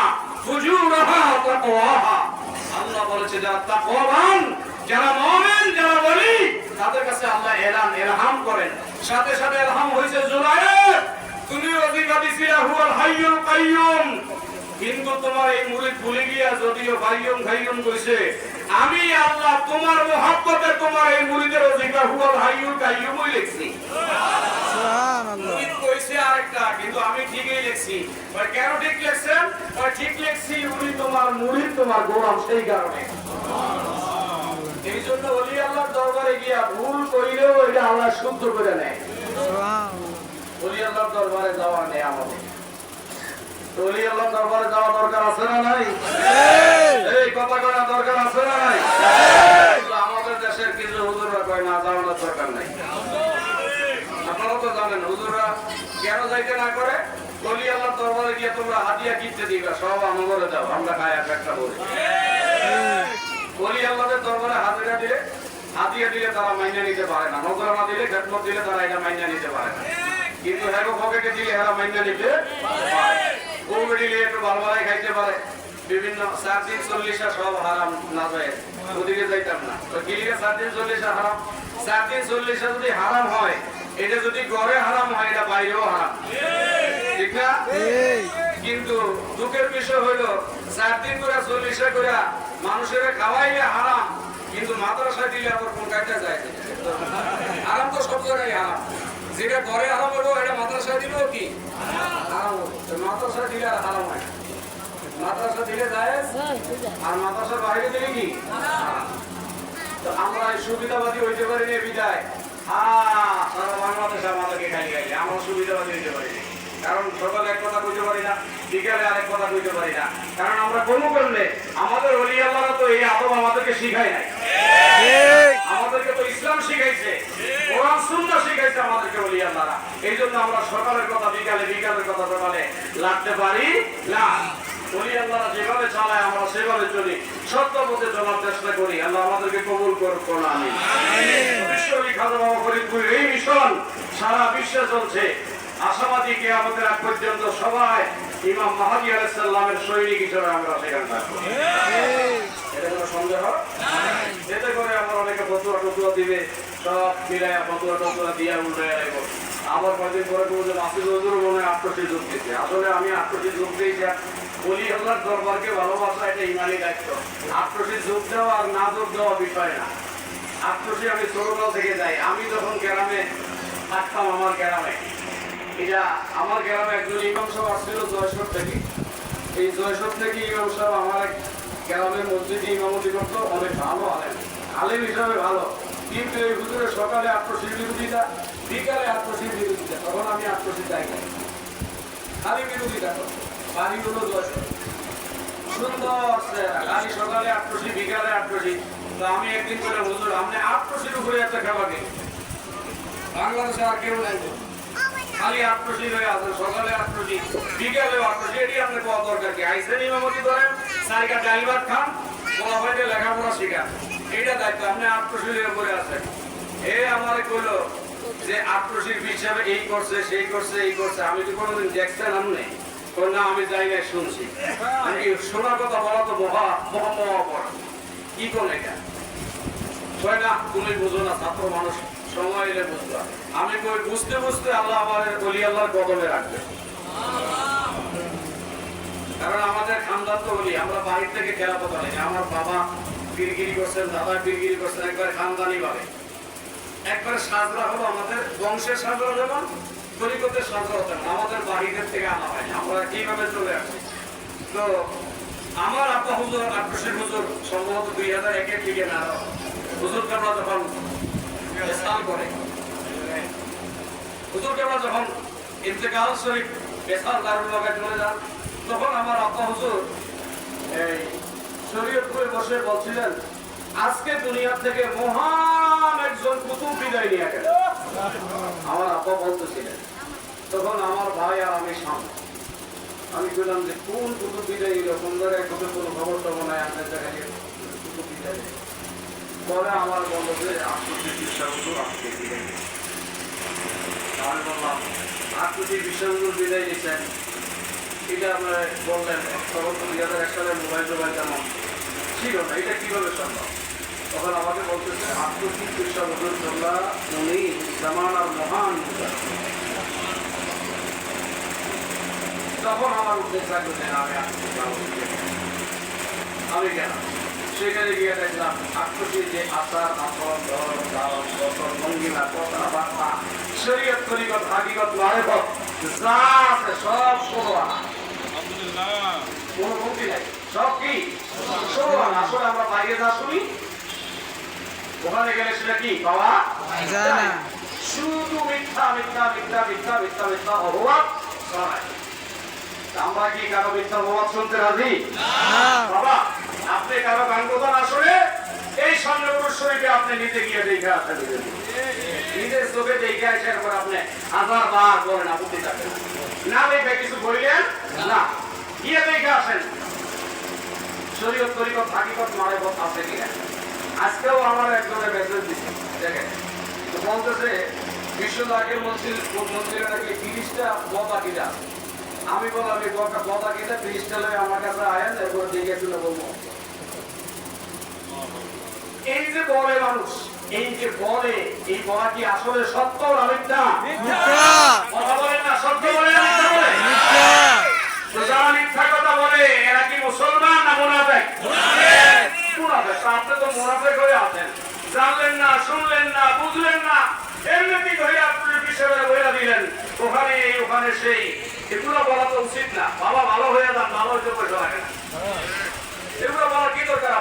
ফুজুরাহা তাকওয়াহা। আল্লাহ বলেছে, যারা তাকওয়াবান, যারা মুমিন, যারা ওলি, তাদের কাছে আল্লাহ এলান ইরহাম করেন। সাথে সাথে ইরহাম হইছে, জুনায়েদ তুমি ওজিফা দিছিলা হুয়াল হাইয়ুল কাইয়ুম, কিন্তু তোমার এই মুরিদ ভুলে গিয়া যদিও কাইয়ুম কাইয়ুম কইছে, আমি আল্লাহ তোমার মহব্বতে তোমার এই মুরিদের ওজিফা হুয়াল হাইয়ুল কাইয়ুমই লিখছি। সুবহানাল্লাহ। মুরিদ কইছে আরেকটা, কিন্তু আমি ঠিকই লিখছি। আর কেন ঠিক লিখছেন? আর ঠিক লিখছি, উনি তোমার মুরিদ, তোমার গোলাম, সেই কারণে। এই জন্য ওলি আল্লাহর দরবারে গিয়া ভুল কইলেও এটা আল্লাহ শুদ্ধ করে নেয়। ওলি আল্লাহর দরবারে যাওয়া নেই আমাদের। ওলি আল্লাহর দরবারে যাওয়া দরকার আছে না নাই? এই কথা কয়া দরকার আছে না নাই? আমাদের দেশের কিছু হুজুররা কয় না, যাওয়ার দরকার নাই। আপনারা তো জানেন হুজুররা কেন যাইতে না করে? ওলি আল্লাহর দরবারে গিয়ে তোমরা হাতিয়া কিনতে দিবা, সব আমাদের দাও, আমরা খাই একটা বলি। ওলি আল্লাহর দরবারে হাতিয়া দিলে তারা মাইনা নিতে পারে না, নজরানা দিলে, খেদমত দিলে তারা এটা মাইনা নিতে পারে না। কিন্তু হ্যাঁ পকেটে দিলে এরা মাইনা নিতে পারে। দিলে একটু ভালো ভালো খাইতে পারে। বিভিন্ন 4 দিন 40 সব হারাম না যায়, ওদিকে যাইতাম না। তো কিলিকে 4 দিন 40 হারাম। 4 দিন 40 যদি হারাম হয়, এটা যদি ঘরে হারাম হয়, এটা বাইরেও হারাম, ঠিক না? কিন্তু দুঃখের বিষয় হইলো 4 দিন করে 40 করে মানুষের খাওয়াইলে হারাম, কিন্তু মাদ্রাসায় দিলে আবার কোন কাজটা যায়? হারাম তো সব জায়গায় হারাম। যেটা ঘরে হারাম হলো, এটা মাদ্রাসায় দিলেও কি হারাম হলো? মাদ্রাসায় দিলে আর হারাম হয়। মাদ্রাসা দিলে যায়, আর মাদ্রাসার বাইরে দিলে কি? তো আমরা সুবিধাবাদী হইতে পারি না, বিদায় সারা বাংলাদেশ আমাদেরকে খালি খাইলে আমরা সুবিধাবাদী হইতে পারি না। কারণ সকালে এক কথা কইতে পারি না, বিকালে আরেক কথা কইতে পারি না। কারণ আমরা কর্ম করলে আমাদের ওলি আল্লাহরা তো এই আদব আমাদেরকে শিখায় নাই। আমাদেরকে তো ইসলাম শিখাইছে, কোরআন সুন্নাহ শিখাইছে আমাদেরকে ওলি আল্লাহরা। এই জন্য আমরা সকালের কথা বিকালে, বিকালের কথা সকালে লাগতে পারি না। ওলি আল্লাহরা যেভাবে চালায় আমরা সেভাবে চলি, সত্য পথে চলার চেষ্টা করি। আল্লাহ আমাদেরকে কবুল করুন, আমিন। বিশ্বনবী খাজা বাবা ফরিদপুরের এই মিশন সারা বিশ্বে চলছে। আশাবাদী কিয়ামতের আগ পর্যন্ত সবাই ইমাম মাহদী আলাইহিস সালামের সৈনিক হিসেবে আমরা সেখানে থাকবো। এটা কোনো সন্দেহ? এতে করে আমরা অনেকে ফতুয়া দিবে, সব মিলাইয়া ফতুয়া দিয়া উল্টাইয়া রাখব। আবার কয়েকদিন পরে বলছে মাসুদ হুজুর মনে হয় আত্মসী যোগ দিচ্ছে। আসলে আমি আত্মসী যোগ দিয়েছি। ওলি আল্লাহর দরবারকে ভালোবাসা এটা ইমানি দায়িত্ব। আত্মসী যোগ দেওয়া আর না যোগ দেওয়া বিষয় না। আত্মসী আমি ছোটকাল থেকে যাই। আমি যখন গ্রামে থাকতাম, আমার গ্রামে এটা আমার গ্রামে একজন ইমাম সাহেব আসছিল জয়সর থেকে। এই জয়সর থেকে ইমাম সাহেব আমার এক গ্রামের মসজিদে ইমামতি করতো। অনেক ভালো আলেম হিসাবে ভালো, কিন্তু এই হুজুরের সকালে আত্মসীর বিরোধিতা, বিকালে আত্মসীর বিরোধিতা। তখন আমি আত্মসী চাই না, খালি বিরোধিতা করতো। বাড়ি হলো জয়সর, সুন্দর খালি সকালে আত্মসী, বিকালে আত্মসী। তো আমি একদিন করে হুজুর আপনি আত্মসীর উপরে একটা খাবার দিন, বাংলাদেশে আর কেউ নাই। খালি আট্রসি হয়ে আছে, সকালে আট্রসি, বিকালেও আট্রসি, এটি আপনি পাওয়া দরকার কি? আইসেন ইমামতি ধরেন, চারিকা ডাল ভাত খান, বলা হয় যে লেখাপড়া শিখান, এইটা দায়িত্ব। আপনি আট্রসির উপরে আছেন। এ আমারে কইলো যে আট্রসির হিসাবে এই করছে, সেই করছে, এই করছে। আমি তো কোনোদিন দেখছেন আপনি? না, আমি জায়গায় শুনছি। আমি শোনার কথা বলা তো মহা কি কোন এটা কয় না, তুমি বুঝো না, ছাত্র মানুষ, সময় এলে বুঝবা। আমি কই বুঝতে বুঝতে আল্লাহ আমার অলি আল্লাহর কদমে রাখবে। কারণ আমাদের খানদান তো বলি, আমরা বাড়ির থেকে খেলা কথা নেই। আমার বাবা পীরগিরি করছেন, দাদা পীরগিরি করছেন, একবার খানদানি ভাবে। একবার সাজরা হলো আমাদের বংশের সাজরা, যেমন তরিকতের সাজরা হতো না, আমাদের বাড়িদের থেকে আনা হয়। আমরা কিভাবে চলে আসি? তো আমার আব্বা হুজুর আট্রসির হুজুর সম্ভবত 2001-এর দিকে না, হুজুর কামরা যখন স্থান করে, হুজুর কামরা যখন ইন্তেকাল শরীফ বেসাল দারুল বাগায় চলে যান, তখন আমার আব্বা হুজুর এই শরীয়তপুরে বসে বলছিলেন, আজকে দুনিয়া থেকে মহান একজন কুতুব বিদায় নিয়ে গেল। আমার আব্বা বলতেছিলেন, তখন আমার ভাই আর আমি সামনে। আমি বললাম যে কোন কুতুব বিদায় নিল, কোন জায়গায় কুতুব, কোনো খবর টবর নাই, আপনার জায়গায় কুতুব বিদায়। পরে আমার বললো যে আট্রসি বিশ্বাসগুলো আজকে বিদায় নিল। আমি বললাম আট্রসি বিশ্বাসগুলো বিদায় নিচ্ছেন, এটা আপনারা বললেন, তখন 2001 সালে মোবাইল তেমন ছিল না, এটা কিভাবে সম্ভব? তখন আমাকে বলতেছে আট্রসি বিশ্বাসুল্লাহ উনি জামানার মহান। তখন আমার উদ্দেশ্য থাকবে যে আমি কেন সেখানে গিয়ে দেখলাম আট্রসির যে আচার আচরণ, ধরন, ধারণ, গঠন, ভঙ্গিমা, কথাবার্তা, শরীয়ত, তরিকত, হাকিকত, মারেফত যা আছে সব ষোলোয়ানা, কোনো ভক্তি নাই, সব কি ষোলোয়ানা। আসলে আমরা বাইরে যা শুনি, ওখানে গেলে সেটা কি পাওয়া যায় না, শুধু মিথ্যা মিথ্যা মিথ্যা মিথ্যা মিথ্যা মিথ্যা অপবাদ শোনায়। আমরা কি কারো মিথ্যা অপবাদ শুনতে রাজি? বাবা, আপনি কারো গান কথা না শুনে এই সামনেপুর শরীফে আপনি নিজে গিয়ে দেখে আসেন, নিজের চোখে দেখে আসার পর আপনি হাজার বার বলেন আপত্তি থাকবেন না, দেখে কিছু বললেন না, গিয়ে দেখে আসেন শরীয়ত, তরিকত, হাকিকত, মারেফত আছে কিনা। আজকেও আমার একজনের মেসেজ দিচ্ছে, দেখেন বলতেছে বিশ্বদাগের মন্দিরে নাকি 30টা বদাকিটা। আমি বললাম এই বদাকিটা 30টা লয়ে আমার কাছে আয়েন, এরপর দেখে শুনে বলবো। এই যে বলে মানুষ, এই যে বলে, এই বলা কি আসলে সত্য না মিথ্যা? কথা বলেন না, সত্য বলে না মিথ্যা বলে? তো যারা মিথ্যা কথা বলে এরা কি মুসলমান না মুনাফিক? মুনাফিক। আপনি তো মুনাফিক হয়ে আছেন, জানলেন না, শুনলেন না, বুঝলেন না, এমনি ধরে আপনি বিষয়ে বলে দিলেন, ওখানে এই ওখানে সেই। এগুলো বলা তো উচিত না। বাবা ভালো হয়ে যান, ভালো হইতে পয়সা লাগে না, এগুলো বলার কি দরকার?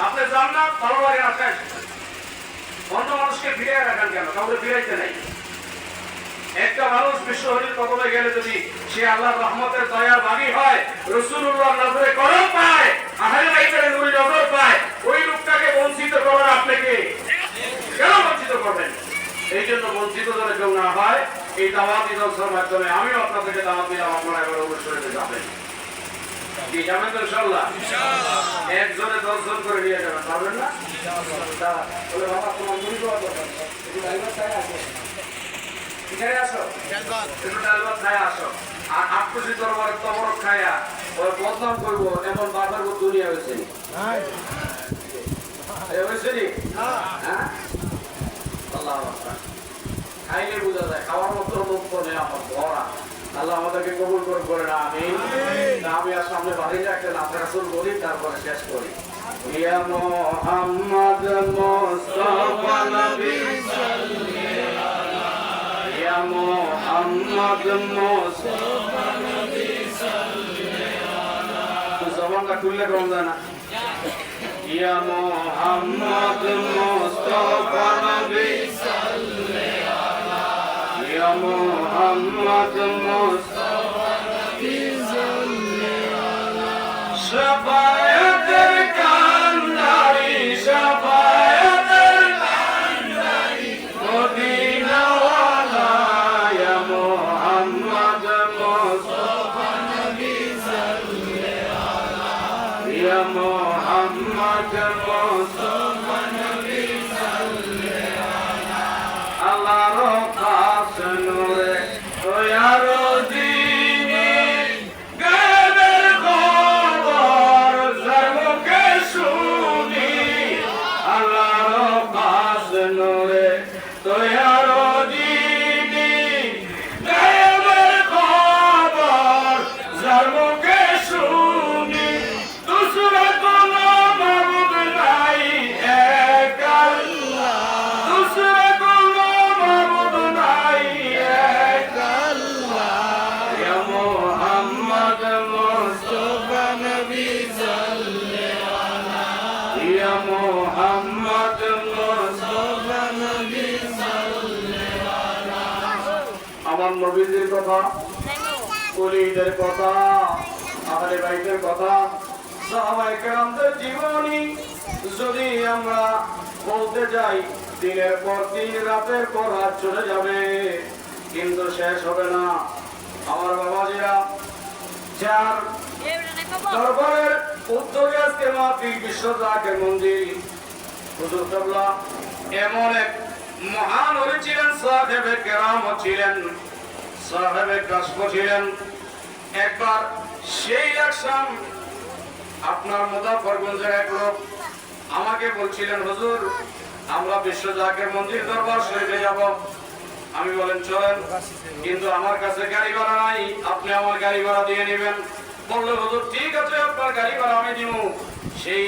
আপনি যান না, ভালো লাগে না, শেষ। অন্য মানুষকে ফিরিয়ে রাখেন কেন? কাউকে ফিরাইতে নাই। একটা মানুষ বিশ্বহরির কদমে গেলে যদি সে আল্লাহর রহমতের দয়ার বাণী হয়, রাসূলুল্লাহর নজরে করম পায়, আহলে বাইতের নূরি নজর পায়, ওই লোকটাকে বঞ্চিত করেন আপনাকে কেন বঞ্চিত করবেন? এই জন্য বঞ্চিত যেন কেউ না হয়, এই দাওয়াতি জলসার মাধ্যমে আমিও আপনাদেরকে দাওয়াত দিলাম, আপনারা এবার অবশ্যই যাবেন। কি যাবেন তো ইনশাআল্লাহ? একজনে 10 জন করে নিয়ে যাবেন, পারবেন না? বলে বাবা তোমার মুড়ি দেওয়া দরকার, একটু ডাইভার চাই আসো, এখানে আসো, একটু ডাইভার খায় আসো। আর আট্রসি দরবারে তবরক খায়া ওর বদনাম করবো এমন বাবার দুনিয়া হয়েছে নি? হয়েছে নি? হ্যাঁ, আল্লাহ খাইলে বোঝা যায়, খাওয়ার মতো মুক্ত নেই আমার ভরা। আল্লাহ আমাদেরকে কবুল করেন, আমিন। আমি আর সামনে বাড়িতে একটা নাথ রাসূল বলি, তারপরে শেষ করি। ইয়া মুহাম্মদ মুস্তাফা নবী সাল্লাল্লাহু আলাইহি, ইয়া মুহাম্মদ মুস্তাফা নবী সাল্লাল্লাহু আলাইহি। জবানটা খুললে কম যায় না। ইয়া মুহাম্মদ মুস্তাফা নবী ইয়া মুহাম্মদ মুস্তাফা নবী শাফায়াতের কান্ডারি, শাফায়াতের কান্ডারি মদিনা ওয়ালা, ইয়া মোহাম্মদ মুস্তাফা নবী আল্লাহর খাস নূরে তোয়ারো দিনে গায়েবের খবর জগকে শুনি আল্লাহর খাস নূরে তোয়ারো দিনে গায়েবের খবর জগকে শুনি দুসরা কোনো মাবুদ নাই এক আল্লাহ দুসরা মোহাম্মদ মুস্তাফা নবী আমার নবীদের কথা ওলিদের কথা আহলে বাইতের কথা সাহাবায়ে কেরামদের জীবনী যদি আমরা বলতে যাই দিনের পর দিন রাতের পর রাত চলে যাবে কিন্তু শেষ হবে না আমার বাবাজিরা যার দরবারের উদ্যোগে আজকে মাহফিল বিশ্ব জাকের মন্দির হুজুর কেবলা এমন এক মহান ওলি ছিলেন সাহেবে কেরাম ছিলেন সাহেবে কাশফ ছিলেন একবার সেই আকশাম আপনার মুজাফফরগঞ্জের এক লোক আমাকে বলছিলেন হুজুর আমরা বিশ্ব জাকের মন্দির দরবার শরীফে যাব আমি বলেন চলেন কিন্তু আমার কাছে গাড়ি ভাড়া নাই আপনি আমার গাড়ি ভাড়া দিয়ে নেবেন বললো হুজুর ঠিক আছে আপনার গাড়ি ভাড়া আমি দিব সেই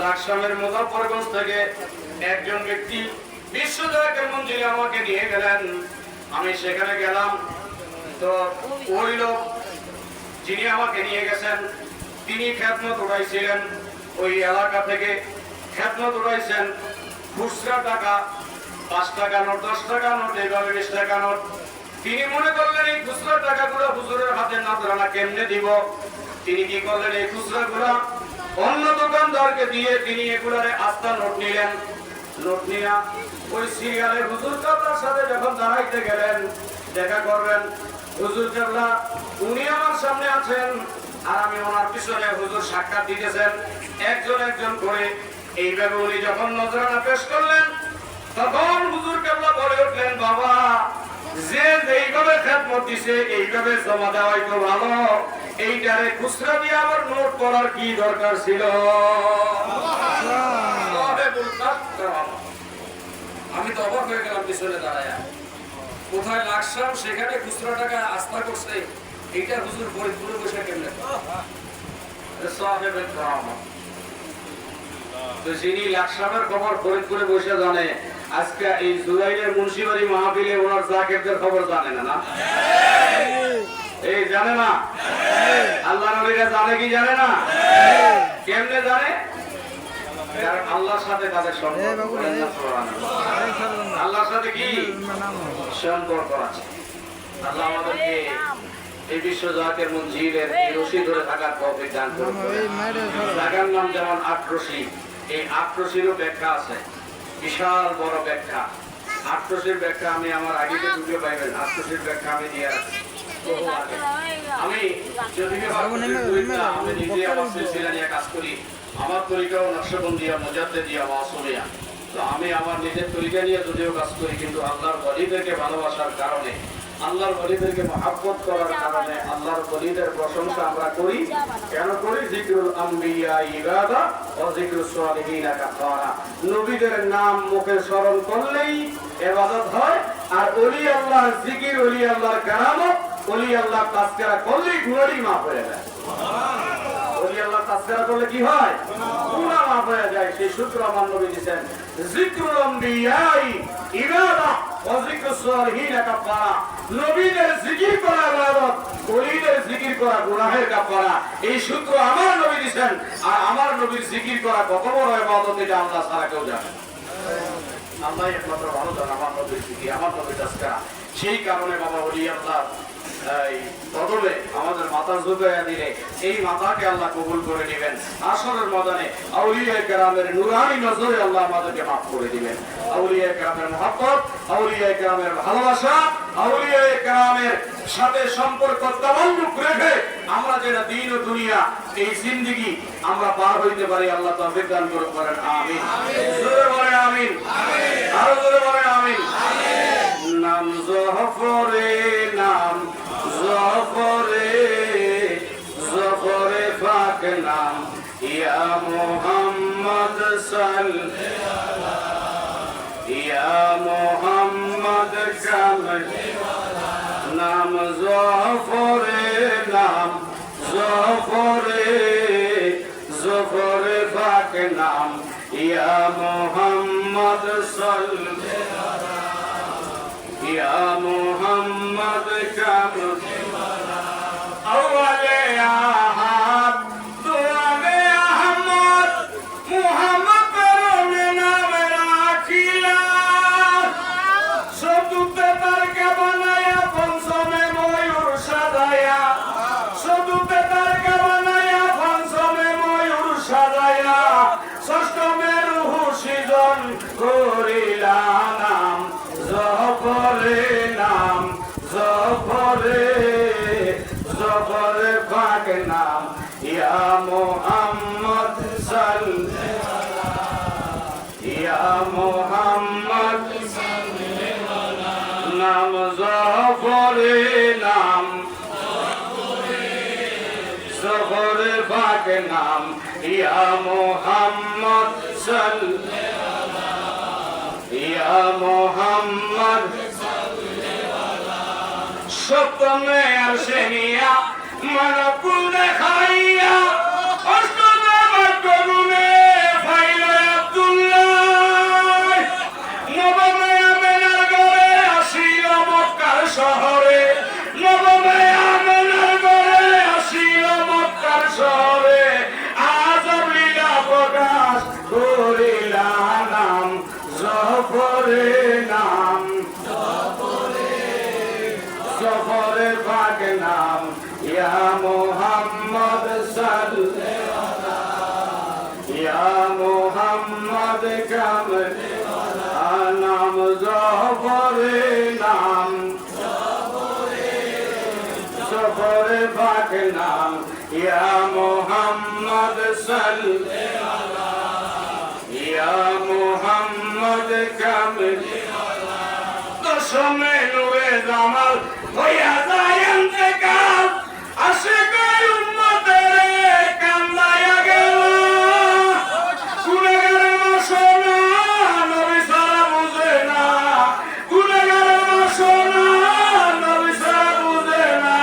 লাকসামের মুজাফফরগঞ্জ থেকে একজন ব্যক্তি বিশ্ব জাকের মন্দিরে আমাকে নিয়ে গেলেন আমি সেখানে গেলাম তো ওই লোক যিনি আমাকে নিয়ে গেছেন তিনি খেদমত উঠাইছিলেন ওই এলাকা থেকে খেদমত উঠাইছেন খুচরা টাকা 5 টাকা নোট 10 টাকা নোট এইভাবে 20 টাকা নোট তিনি মনে করলেন এই খুচরা টাকাগুলো হুজুরের হাতে না ধরা কেমনে দিব তিনি কি করলেন এই খুচরাগুলো অন্য দোকানদারকে দিয়ে তিনি এগুলারে আস্থা নোট নিলেন নোট নিয়া ওই সিরিয়ালে হুজুর কেবলার সাথে যখন দাঁড়াইতে গেলেন দেখা করবেন হুজুর কেবলা উনি আমার সামনে আছেন আর আমি ওনার পিছনে হুজুর সাক্ষাৎ দিতেছেন একজন একজন করে এইভাবে উনি যখন নজরানা পেশ করলেন তখন হুজুর কেবলা বলে উঠলেন বাবা যে এইভাবে খেদমত দিছে এইভাবে জমা দেওয়াই তো ভালো এইটারে খুচরা দিয়ে আবার নোট করার কি দরকার ছিল আমি তো অবাক হয়ে গেলাম পিছনে দাঁড়ায় কোথায় লাকসাম সেখানে খুচরা টাকা আস্থা করছে এইটা হুজুর ফরিদপুরে বসে কেমনে সাহেবের কারামত তো যিনি লাকসামের খবর ফরিদপুরে বসে জানে আজকে এই জুলাইয়ের মুন্সিবাড়ি মাহফিলে ওনার জাকেরদের খবর জানে না না এই জানে না আল্লাহ নবীরা জানে কি জানে না কেমনে জানে কারণ আল্লাহর সাথে তাদের সম্পর্ক আল্লাহর সাথে কি সম্পর্ক আছে আল্লাহ আমাদেরকে এই বিশ্ব জাকের মঞ্জিলের রশি ধরে থাকার তৌফিক দান করুন জায়গার নাম যেমন আটরশি এই আটরশিরও ব্যাখ্যা আছে বিশাল বড় ব্যাখ্যা আটরশির ব্যাখ্যা আমি আমার আগে ভিডিও পাইবেন আটরশির ব্যাখ্যা আমি দিয়ে রাখছি আমি যদিও আমি নিজে আমার সিলসিলা নিয়ে কাজ করি আমার তরিকাও নকশবন্দিয়া মুজাদ্দিদিয়া মাসুমিয়া তো আমি আমার নিজের তরিকা নিয়ে যদিও কাজ করি কিন্তু আল্লাহর ওলিদেরকে ভালোবাসার কারণে আল্লাহর ওলিদেরকে মহব্বত করার কারণে আল্লাহর ওলিদের প্রশংসা আমরা করি কেন করি যিকরুল আম্বিয়া ইবাদা ওয়া যিকরুস সালিহিনা কাফারা নবীদের নাম মুখে স্মরণ করলেই ইবাদত হয় আর ওলি আল্লাহর জিকির ওলি আল্লাহর কারামত ওলি আল্লাহ তাজকিরা করলেই গুনাহই maaf হয়ে যায় ওলি আল্লাহ তাজকিরা করলে কি হয় গুনাহ maaf হয়ে যায় সেই সূত্র আমার নবী দিবেন যিকরুল আম্বিয়া ইবাদা ওয়া যিকরুস সালিহিনা কাফারা নবীদের জিকির করা ইবাদত ওলিদের জিকির করা গুনাহের কাফারা এই সূত্র আমার নবী দিবেন আর আমার নবীর জিকির করা কত বড় ইবাদত এটা আল্লাহ ছাড়া কেউ জানে না আল্লাহ একমাত্র ভালো জানে আমার নবীর জিকির আমার নবীর তাজকিরা সেই কারণে বাবা ওলি আল্লাহ প্রথমে আমাদের মাথা ঝুঁকাইয়া দিলে এই মাথাকে আল্লাহ কবুল করে নেবেন আসরের ময়দানে আউলিয়া কেরামের নুরানি নজরে আল্লাহ আমাদেরকে মাফ করে দিবেন আউলিয়া কেরামের মহব্বত আউলিয়া কেরামের ভালোবাসা আউলিয়া কেরামের সাথে সম্পর্ক তামাল্লুক রেখে আমরা যেটা দিন ও দুনিয়া এই জিন্দেগি আমরা পার হইতে পারি। আল্লাহ তৌফিক দান করুন, করেন আমিন। জোরে বলেন আমিন, আরো জোরে বলেন আমিন। নাম জফরে, নাম জফরে, জফরে পাক নাম ইয়া মুহাম্মদ ইয়া মুহাম্মদ কামল নাম জফরে, নাম জফরে, জফরে পাক নাম ইয়া মুহাম্মদ ইয়া মুহাম্মদ কামল আওয়ালে আহাদ দুআবে আহমদ মুহাম্মদ পরনে নাম রাখিলা সদুতে তারকা বানায়া পঞ্চমে ময়ূর সাজায়া সদুতে তারকা বানায়া পঞ্চমে ময়ূর সাজায়া ষষ্ঠমে রূহ সৃজন করিলা নাম জফরে, নাম জফরে, জফরে পাক নাম ইয়া মুহাম্মদ ইয়া মুহাম্মদ নাম জফরে, নাম জফরে পাক নাম ইয়া মুহাম্মদ ইয়া মুহাম্মদ সপ্তমে আরশে নিয়া মানকুল দেখাইয়া অষ্টমে মকরুনে ফাইলে আব্দুল্লাহ নবমে আমেনার ঘরে আসিল মক্কার শহরে নবমে আমেনার ঘরে আসিল মক্কার শহরে আজব লীলা প্রকাশ করিলা নাম জফরে, নাম জফরে পাক নাম ইয়া মুহাম্মদ ইয়া মুহাম্মদ কামল নাম জফরে, নাম জফরে পাক নাম ইয়া মুহাম্মদ ইয়া মুহাম্মদ কামল দশমে নূরে জামাল হইয়া যায় ইন্তেকাল আশিকায়ে উম্মতের কান্দায়া গেল গুনাহগারের বাসনা নবী ছাড়া বুঝে না গুনাহগারের বাসনা নবী ছাড়া বুঝে না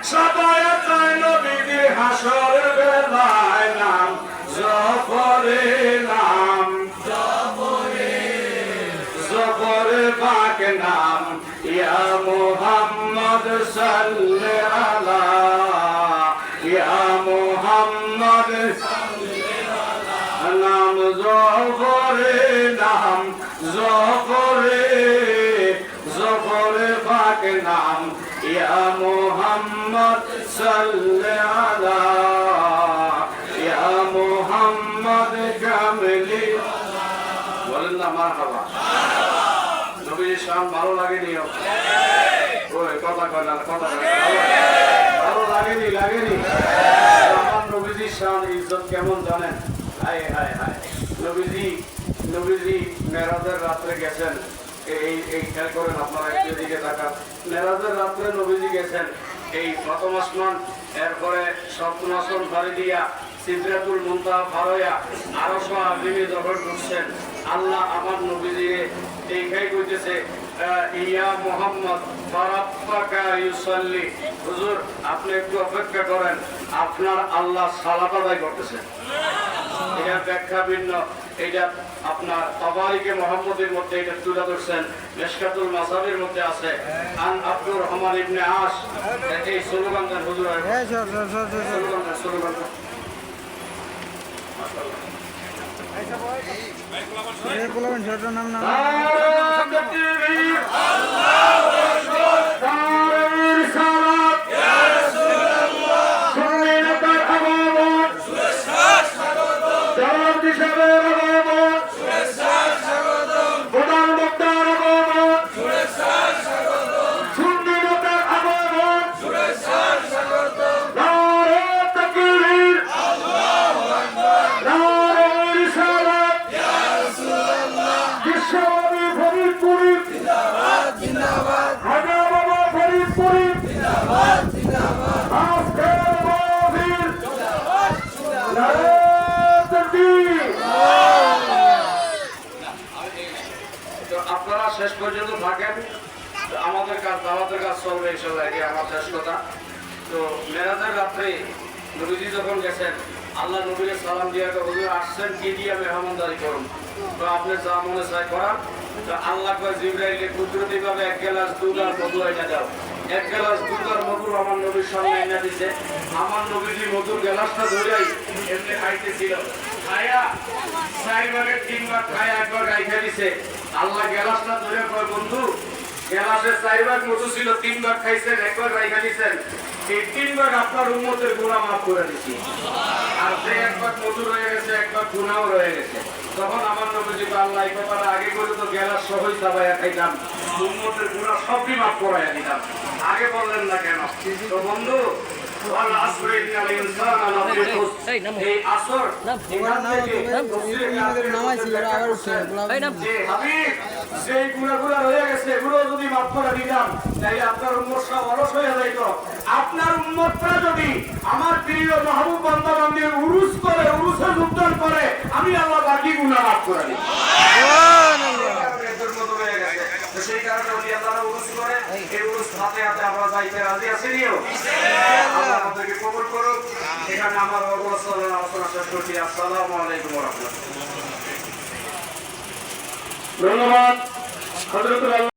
সাফায়াত চায় নবীর হাসরের বেলায় নাম জফরে, নাম জফরে পাক নাম ইয়া মুহাম্মদ আলা ইয়া মুহাম্মদ নাম জফরে, নাম জফরে, জফরে পাক নাম ইয়া মুহাম্মদ আলা ইয়া মুহাম্মদ কামলি বলেন না মারহাবা। নবীর শান ভালো লাগেনি? ওই কথা কয় না, কথা কয় ভালো লাগেনি? লাগেনি? আমার নবীজির শান ইজ্জত কেমন জানেন? হায় হায় হায়। নবীজি মেরাজের রাত্রে গেছেন। এই খেয়াল করেন আপনারা, একটু দিকে তাকান। মেরাজের রাত্রে নবীজি গেছেন এই প্রথম আসমান, এরপরে সপ্তম আসমান পাড়ি দিয়া সিদরাতুল মুনতাহা পার হইয়া আরশ আজিমে যখন ঢুকছেন, আল্লাহ আমার নবীজিকে দেখাই কইতেছে ইয়া মুহাম্মদ ফারাব্বাকা ইউসাল্লি, হুজুর আপনি একটু অপেক্ষা করেন, আপনার আল্লাহ সালাত আদায় করতেছেন। এটার ব্যাখ্যা ভিন্ন। এটা আপনার তাবারিকে মুহাম্মদের মধ্যে এটা তুলে ধরছেন, মিশকাতুল মাসাবির মধ্যে আছে। আন আব্দুর রহমান ইবনে আস এই স্লোগান দেন হুজুর, স্লোগান নাম নাম নারে শেষ পর্যন্ত থাকেন, আমাদের কাজ দাওয়াতের কাজ চলবে ইনশাআল্লাহ, এটি আমার শেষ কথা। তো মেরাজের রাত্রে নবীজি যখন গেছেন, আল্লাহ নবীকে সালাম দিয়ে হুজুর আসছেন কি দিয়ে মেহমানদারি করুন, তো আপনি যা মনে চায় করান। তো আল্লাহ কয় জিবরাইলকে কুদরতি ভাবে 1 গ্লাস দুধ আর মধু এনে দাও। 1 গ্লাস দুধ আর মধু আমার নবীর সামনে এনে দিছে। আমার নবীজি মধুর গ্লাসটা ধরেই এমনি খাইতেছিল, খায়া 4 ভাগের 3 ভাগ খায়া একবার রাইখা দিছে। আল্লাহ গ্লাসটা ধরে কয় বন্ধু, গ্লাসে 4 ভাগ মধু ছিল, 3 ভাগ খাইছেন, একবার রাইখা দিছেন, এই 3 ভাগ আপনার উম্মতের গুনাহ মাফ করে দিছি। আর যে 1 ভাগ মধু রয়ে গেছে, 1 ভাগ গুনাহও রয়ে গেছে। তখন আমার নবীজি আল্লাহ এই কথাটা আগে করে তো গ্লাস সহই চাবাইয়া খাইতাম, উম্মতের গুনাহ সবই মাফ করাইয়া দিতাম, আগে বললেন না কেন? তো বন্ধু, ওয়াল আসর ইন্নাল ইনসানা লাফি খুসর, এই আসর এখান থেকে নামাইছি ওরা আবার উঠছে যে হাবিব যেই গুনাহগুলো রয়ে গেছে এগুলো যদি মাফ করে দিতাম, তাহলে আপনার উম্মত সব অলস হয়ে যাইত। আপনার উম্মতরা যদি আমার প্রিয় মাহবুব বান্দা বান্দির উরুস করে, উরুসে যোগদান করে, আমি আল্লাহ বাকি গুনাহ মাফ করে দিই। সেই কারণে উনি আল্লাহর উরুস করে, এই উরুস হাতে হাতে আমরা যাইতে রাজি আছি নিও। আল্লাহ আমাদেরকে কবুল করুক। এখানে আমার আলোচনা শেষ করছি। আসসালামু আলাইকুম ওয়া রাহমাতুল্লাহ। ধন্যবাদ হযরতুল